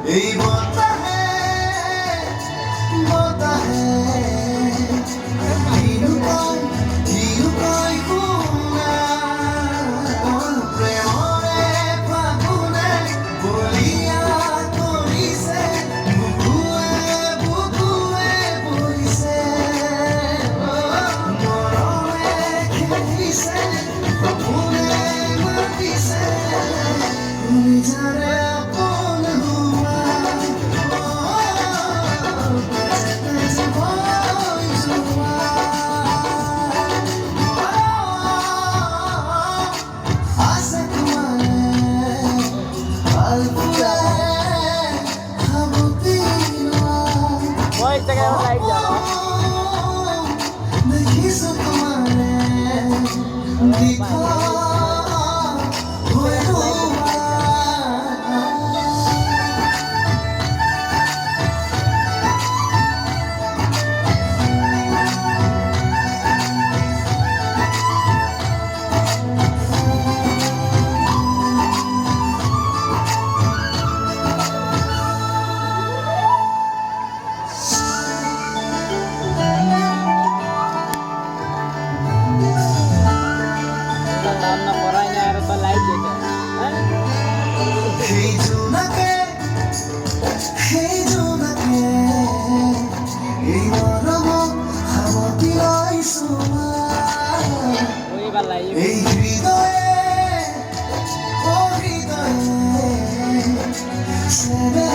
এই বতাহে বতাহে হিৰুকাই শুনা প্ৰেমৰে ফাগুনে বলিয়া কৰিছে বুকুৱে বুকুৱে পৰিছে মৰমে খেলিছে সপোনে মাতিছে নিজাৰে আপোন হোৱা তেজে ভয় যোৱা আছে তোমাৰে ভাল পোৱা সাৱটি লোৱা Boy, check out live dyan, oh. দেখিছো তোমাৰে দিখা হৈ ৰোৱা Tahun na pora niya ito pa live dito. সেই জোনাকে এই মৰমক সাৱটি লৈছো Uy, ba live? এই হৃদয়ে ও হৃদয়ে চেনে